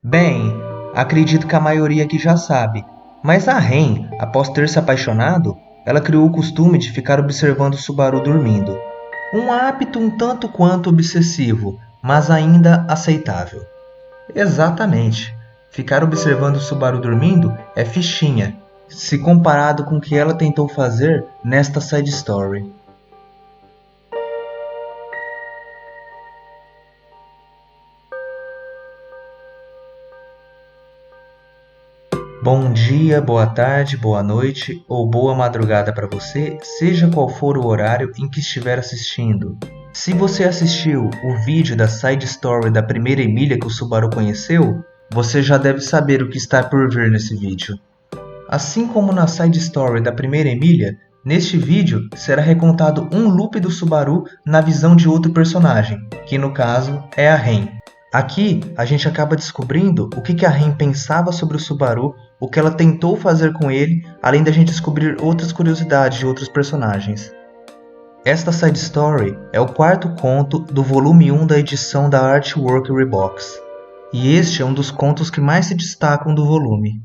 Bem, acredito que a maioria aqui já sabe, mas a Ren, após ter se apaixonado, ela criou o costume de ficar observando o Subaru dormindo. Um hábito um tanto quanto obsessivo, mas ainda aceitável. Exatamente. Ficar observando o Subaru dormindo é fichinha, se comparado com o que ela tentou fazer nesta side story. Bom dia, boa tarde, boa noite ou boa madrugada para você, seja qual for o horário em que estiver assistindo. Se você assistiu o vídeo da side story da primeira Emília que o Subaru conheceu, você já deve saber o que está por vir nesse vídeo. Assim como na side story da primeira Emília, neste vídeo será recontado um loop do Subaru na visão de outro personagem, que no caso é a Ren. Aqui a gente acaba descobrindo o que a Ren pensava sobre o Subaru, o que ela tentou fazer com ele, além da gente descobrir outras curiosidades de outros personagens. Esta side story é o quarto conto do volume 1 da edição da Artwork Rebox, e este é um dos contos que mais se destacam do volume.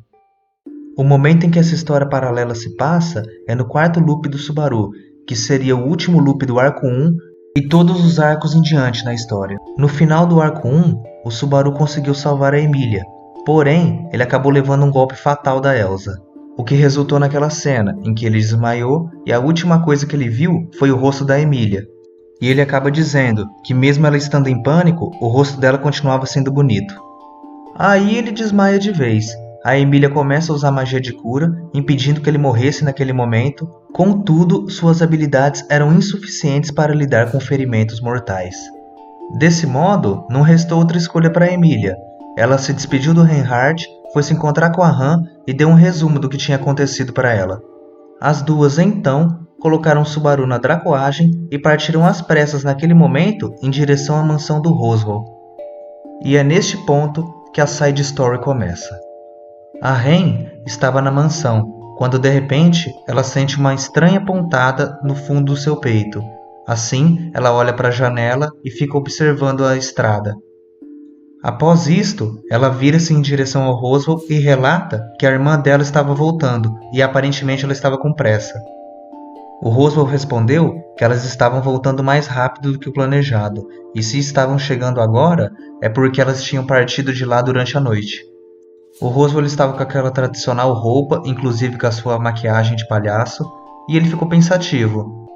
O momento em que essa história paralela se passa é no quarto loop do Subaru, que seria o último loop do arco 1 e todos os arcos em diante na história. No final do arco 1, o Subaru conseguiu salvar a Emília, porém ele acabou levando um golpe fatal da Elsa, o que resultou naquela cena em que ele desmaiou e a última coisa que ele viu foi o rosto da Emília. E ele acaba dizendo que mesmo ela estando em pânico, o rosto dela continuava sendo bonito. Aí ele desmaia de vez. A Emília começa a usar magia de cura, impedindo que ele morresse naquele momento. Contudo, suas habilidades eram insuficientes para lidar com ferimentos mortais. Desse modo, não restou outra escolha para Emília. Ela se despediu do Reinhardt, foi se encontrar com a Han e deu um resumo do que tinha acontecido para ela. As duas, então, colocaram Subaru na dracoagem e partiram às pressas naquele momento em direção à mansão do Roswell. E é neste ponto que a side story começa. A Ren estava na mansão, quando de repente ela sente uma estranha pontada no fundo do seu peito. Assim, ela olha para a janela e fica observando a estrada. Após isto, ela vira-se em direção ao Roswell e relata que a irmã dela estava voltando e aparentemente ela estava com pressa. O Roswell respondeu que elas estavam voltando mais rápido do que o planejado, e se estavam chegando agora é porque elas tinham partido de lá durante a noite. O Roswell estava com aquela tradicional roupa, inclusive com a sua maquiagem de palhaço, e ele ficou pensativo.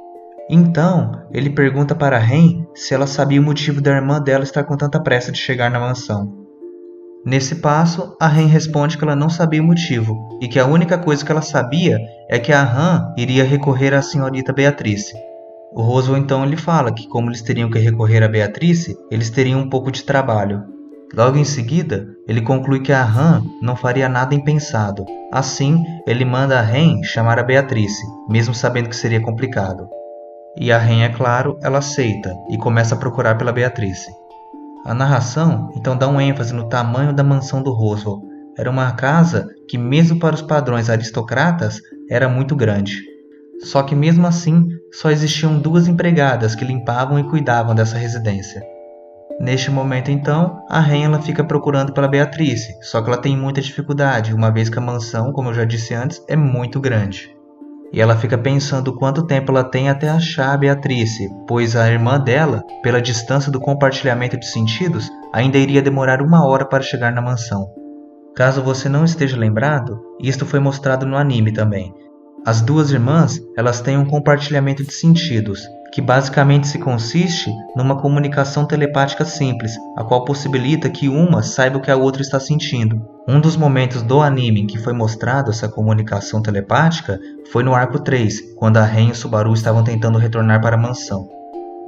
Então, ele pergunta para a Ren se ela sabia o motivo da irmã dela estar com tanta pressa de chegar na mansão. Nesse passo, a Ren responde que ela não sabia o motivo, e que a única coisa que ela sabia é que a Han iria recorrer à senhorita Beatrice. O Roswell então lhe fala que como eles teriam que recorrer a Beatrice, eles teriam um pouco de trabalho. Logo em seguida, ele conclui que a Han não faria nada impensado. Assim, ele manda a Ren chamar a Beatrice, mesmo sabendo que seria complicado. E a Ren, é claro, ela aceita e começa a procurar pela Beatrice. A narração então dá um ênfase no tamanho da mansão do Roswell. Era uma casa que, mesmo para os padrões aristocratas, era muito grande. Só que mesmo assim, só existiam 2 empregadas que limpavam e cuidavam dessa residência. Neste momento então, a Ren ela fica procurando pela Beatrice, só que ela tem muita dificuldade, uma vez que a mansão, como eu já disse antes, é muito grande. E ela fica pensando quanto tempo ela tem até achar a Beatrice, pois a irmã dela, pela distância do compartilhamento de sentidos, ainda iria demorar 1 hora para chegar na mansão. Caso você não esteja lembrado, isto foi mostrado no anime também. As 2 irmãs, elas têm um compartilhamento de sentidos, que basicamente se consiste numa comunicação telepática simples, a qual possibilita que uma saiba o que a outra está sentindo. Um dos momentos do anime em que foi mostrado essa comunicação telepática foi no arco 3, quando a Ren e o Subaru estavam tentando retornar para a mansão.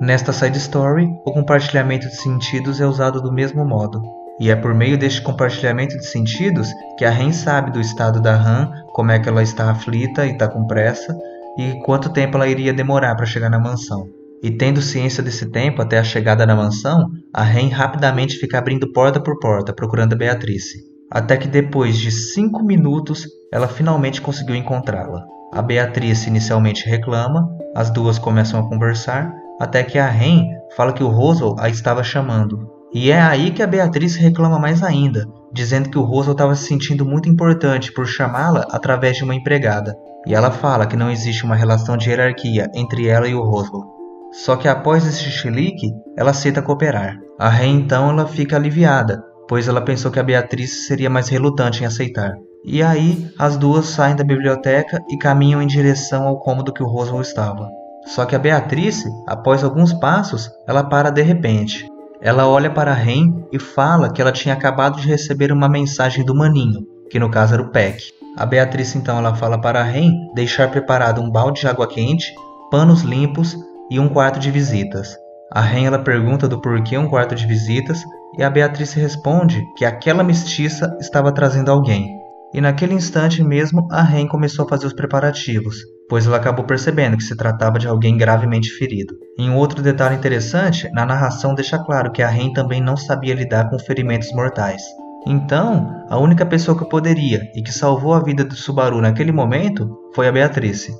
Nesta side story, o compartilhamento de sentidos é usado do mesmo modo. E é por meio deste compartilhamento de sentidos que a Ren sabe do estado da Han, como é que ela está aflita e está com pressa, e quanto tempo ela iria demorar para chegar na mansão. E tendo ciência desse tempo até a chegada na mansão, a Ren rapidamente fica abrindo porta por porta, procurando a Beatrice. Até que depois de 5 minutos, ela finalmente conseguiu encontrá-la. A Beatrice inicialmente reclama, as duas começam a conversar, até que a Ren fala que o Roswell a estava chamando. E é aí que a Beatriz reclama mais ainda, dizendo que o Roswell estava se sentindo muito importante por chamá-la através de uma empregada. E ela fala que não existe uma relação de hierarquia entre ela e o Roswell. Só que após esse chilique, ela aceita cooperar. A Ren então ela fica aliviada, pois ela pensou que a Beatriz seria mais relutante em aceitar. E aí, as duas saem da biblioteca e caminham em direção ao cômodo que o Roswell estava. Só que a Beatrice, após alguns passos, ela para de repente. Ela olha para Ren e fala que ela tinha acabado de receber uma mensagem do Maninho, que no caso era o Peck. A Beatriz então ela fala para Ren deixar preparado um balde de água quente, panos limpos e um quarto de visitas. A Ren ela pergunta do porquê um quarto de visitas e a Beatriz responde que aquela mestiça estava trazendo alguém. E naquele instante mesmo a Ren começou a fazer os preparativos, pois ela acabou percebendo que se tratava de alguém gravemente ferido. Em um outro detalhe interessante, na narração deixa claro que a Ren também não sabia lidar com ferimentos mortais. Então, a única pessoa que poderia e que salvou a vida do Subaru naquele momento foi a Beatrice.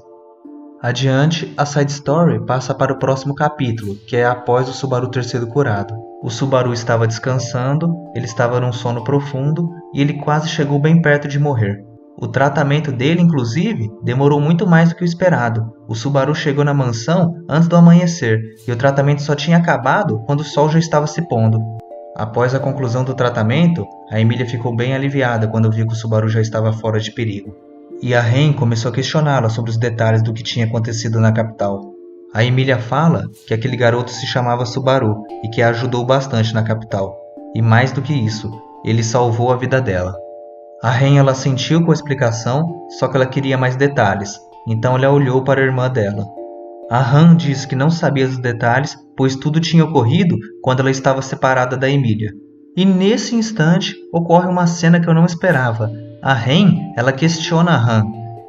Adiante, a side story passa para o próximo capítulo, que é após o Subaru ter sido curado. O Subaru estava descansando, ele estava num sono profundo e ele quase chegou bem perto de morrer. O tratamento dele, inclusive, demorou muito mais do que o esperado. O Subaru chegou na mansão antes do amanhecer e o tratamento só tinha acabado quando o sol já estava se pondo. Após a conclusão do tratamento, a Emília ficou bem aliviada quando viu que o Subaru já estava fora de perigo. E a Ren começou a questioná-la sobre os detalhes do que tinha acontecido na capital. A Emília fala que aquele garoto se chamava Subaru e que a ajudou bastante na capital. E mais do que isso, ele salvou a vida dela. A Ren ela sentiu com a explicação, só que ela queria mais detalhes, então ela olhou para a irmã dela. A Han disse que não sabia dos detalhes, pois tudo tinha ocorrido quando ela estava separada da Emília. E nesse instante ocorre uma cena que eu não esperava. A Ren, ela questiona a Han,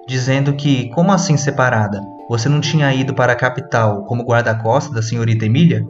dizendo que, como assim separada? Você não tinha ido para a capital como guarda-costas da senhorita Emília?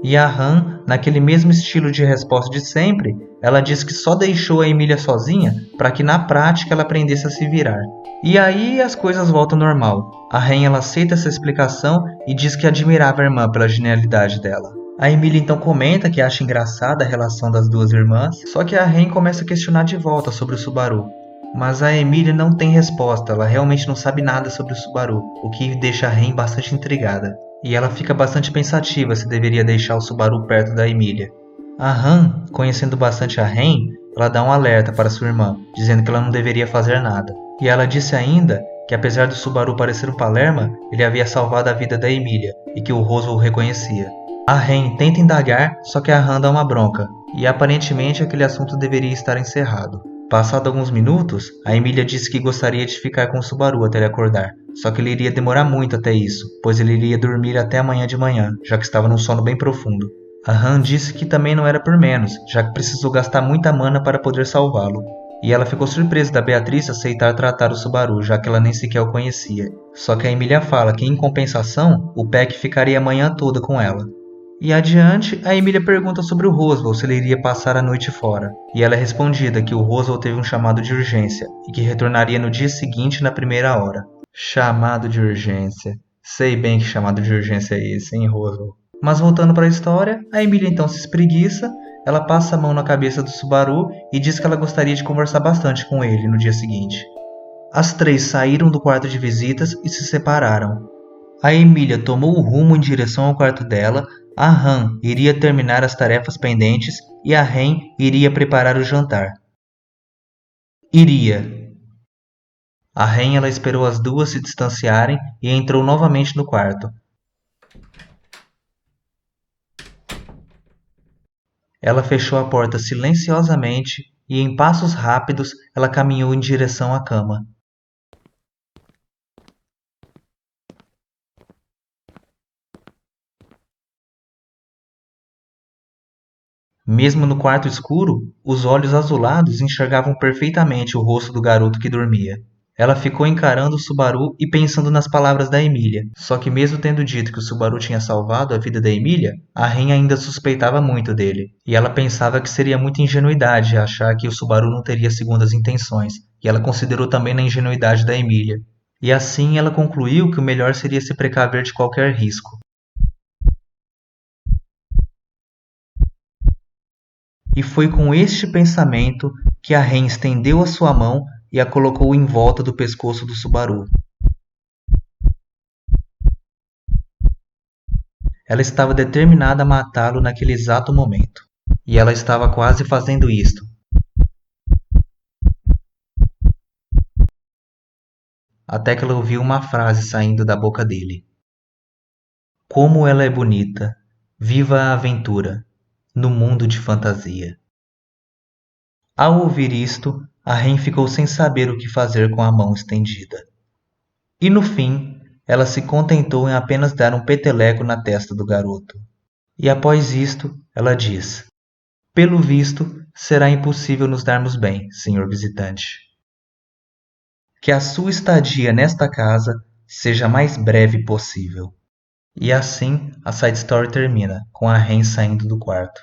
E a Han, naquele mesmo estilo de resposta de sempre, ela diz que só deixou a Emília sozinha para que na prática ela aprendesse a se virar. E aí as coisas voltam ao normal. A Ren ela aceita essa explicação e diz que admirava a irmã pela genialidade dela. A Emília então comenta que acha engraçada a relação das duas irmãs, só que a Ren começa a questionar de volta sobre o Subaru. Mas a Emília não tem resposta, ela realmente não sabe nada sobre o Subaru, o que deixa a Ren bastante intrigada. E ela fica bastante pensativa se deveria deixar o Subaru perto da Emília. A Han, conhecendo bastante a Ren, ela dá um alerta para sua irmã, dizendo que ela não deveria fazer nada. E ela disse ainda que apesar do Subaru parecer um Palerma, ele havia salvado a vida da Emília e que o Roswell o reconhecia. A Ren tenta indagar, só que a Han dá uma bronca, e aparentemente aquele assunto deveria estar encerrado. Passado alguns minutos, a Emília disse que gostaria de ficar com o Subaru até ele acordar, só que ele iria demorar muito até isso, pois ele iria dormir até amanhã de manhã, já que estava num sono bem profundo. A Han disse que também não era por menos, já que precisou gastar muita mana para poder salvá-lo. E ela ficou surpresa da Beatriz aceitar tratar o Subaru, já que ela nem sequer o conhecia. Só que a Emília fala que, em compensação, o Peck ficaria a manhã toda com ela. E adiante, a Emília pergunta sobre o Roswell se ele iria passar a noite fora. E ela é respondida que o Roswell teve um chamado de urgência e que retornaria no dia seguinte na primeira hora. Chamado de urgência. Sei bem que chamado de urgência é esse, hein, Roswell? Mas voltando para a história, a Emília então se espreguiça, ela passa a mão na cabeça do Subaru e diz que ela gostaria de conversar bastante com ele no dia seguinte. As três saíram do quarto de visitas e se separaram. A Emília tomou o rumo em direção ao quarto dela, a Han iria terminar as tarefas pendentes e a Ren iria preparar o jantar. Iria. A Ren ela esperou as duas se distanciarem e entrou novamente no quarto. Ela fechou a porta silenciosamente e, em passos rápidos, ela caminhou em direção à cama. Mesmo no quarto escuro, os olhos azulados enxergavam perfeitamente o rosto do garoto que dormia. Ela ficou encarando o Subaru e pensando nas palavras da Emília. Só que mesmo tendo dito que o Subaru tinha salvado a vida da Emília, a Ren ainda suspeitava muito dele. E ela pensava que seria muita ingenuidade achar que o Subaru não teria segundas intenções. E ela considerou também na ingenuidade da Emília. E assim ela concluiu que o melhor seria se precaver de qualquer risco. E foi com este pensamento que a Ren estendeu a sua mão e a colocou em volta do pescoço do Subaru. Ela estava determinada a matá-lo naquele exato momento. E ela estava quase fazendo isto. Até que ela ouviu uma frase saindo da boca dele. Como ela é bonita! Viva a aventura! No mundo de fantasia. Ao ouvir isto, a Ren ficou sem saber o que fazer com a mão estendida. E no fim, ela se contentou em apenas dar um peteleco na testa do garoto. E após isto, ela diz: Pelo visto, será impossível nos darmos bem, senhor visitante. Que a sua estadia nesta casa seja a mais breve possível. E assim, a side story termina, com a Ren saindo do quarto.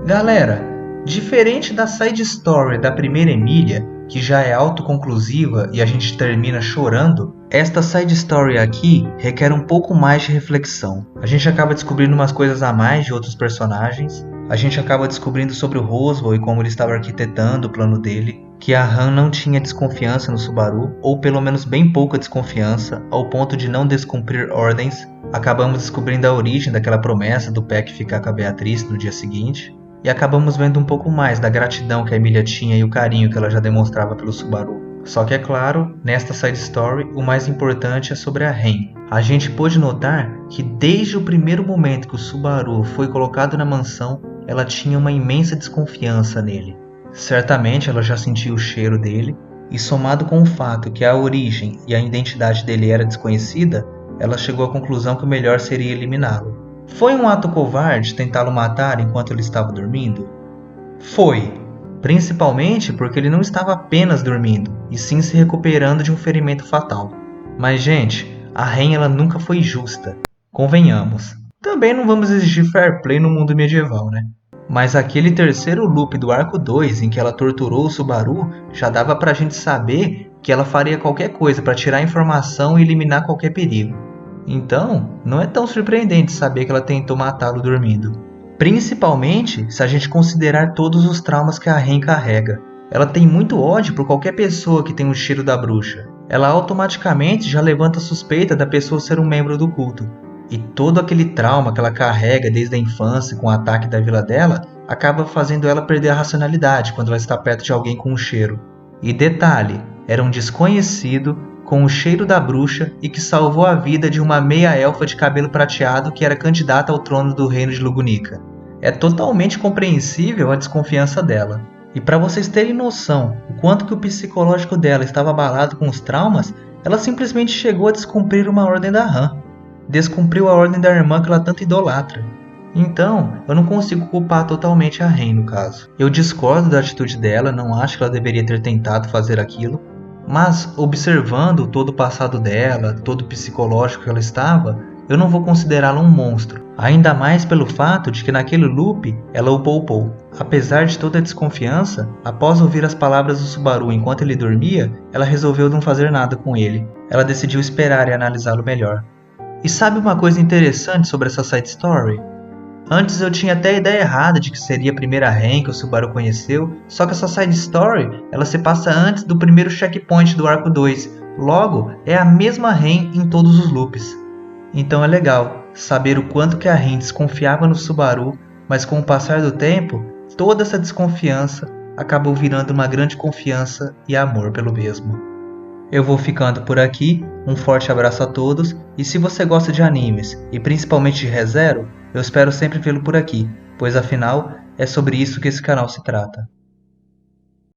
Galera, diferente da side story da primeira Emília, que já é autoconclusiva e a gente termina chorando, esta side story aqui requer um pouco mais de reflexão. A gente acaba descobrindo umas coisas a mais de outros personagens, a gente acaba descobrindo sobre o Roswell e como ele estava arquitetando o plano dele, que a Han não tinha desconfiança no Subaru, ou pelo menos bem pouca desconfiança, ao ponto de não descumprir ordens. Acabamos descobrindo a origem daquela promessa do Peck ficar com a Beatriz no dia seguinte, e acabamos vendo um pouco mais da gratidão que a Emília tinha e o carinho que ela já demonstrava pelo Subaru. Só que é claro, nesta side story, o mais importante é sobre a Ren. A gente pôde notar que desde o primeiro momento que o Subaru foi colocado na mansão, ela tinha uma imensa desconfiança nele. Certamente ela já sentia o cheiro dele, e somado com o fato que a origem e a identidade dele era desconhecida, ela chegou à conclusão que o melhor seria eliminá-lo. Foi um ato covarde tentá-lo matar enquanto ele estava dormindo? Foi, principalmente porque ele não estava apenas dormindo, e sim se recuperando de um ferimento fatal. Mas gente, a Ren ela nunca foi justa, convenhamos. Também não vamos exigir fair play no mundo medieval, né? Mas aquele terceiro loop do arco 2 em que ela torturou o Subaru já dava pra gente saber que ela faria qualquer coisa para tirar a informação e eliminar qualquer perigo. Então, não é tão surpreendente saber que ela tentou matá-lo dormindo. Principalmente se a gente considerar todos os traumas que a Ren carrega. Ela tem muito ódio por qualquer pessoa que tem o cheiro da bruxa. Ela automaticamente já levanta a suspeita da pessoa ser um membro do culto. E todo aquele trauma que ela carrega desde a infância com o ataque da vila dela acaba fazendo ela perder a racionalidade quando ela está perto de alguém com um cheiro. E detalhe, era um desconhecido com o cheiro da bruxa e que salvou a vida de uma meia-elfa de cabelo prateado que era candidata ao trono do reino de Lugunica. É totalmente compreensível a desconfiança dela. E para vocês terem noção o quanto que o psicológico dela estava abalado com os traumas, ela simplesmente chegou a descumprir uma ordem da Han. Descumpriu a ordem da irmã que ela tanto idolatra. Então, eu não consigo culpar totalmente a Ren no caso. Eu discordo da atitude dela, não acho que ela deveria ter tentado fazer aquilo, mas observando todo o passado dela, todo o psicológico que ela estava, eu não vou considerá-la um monstro. Ainda mais pelo fato de que naquele loop ela o poupou. Apesar de toda a desconfiança, após ouvir as palavras do Subaru enquanto ele dormia, ela resolveu não fazer nada com ele. Ela decidiu esperar e analisá-lo melhor. E sabe uma coisa interessante sobre essa side story? Antes eu tinha até a ideia errada de que seria a primeira Ren que o Subaru conheceu, só que essa side story ela se passa antes do primeiro checkpoint do arco 2, logo é a mesma Ren em todos os loops. Então é legal saber o quanto que a Ren desconfiava no Subaru, mas com o passar do tempo, toda essa desconfiança acabou virando uma grande confiança e amor pelo mesmo. Eu vou ficando por aqui, um forte abraço a todos, e se você gosta de animes, e principalmente de Re:Zero, eu espero sempre vê-lo por aqui, pois afinal, é sobre isso que esse canal se trata.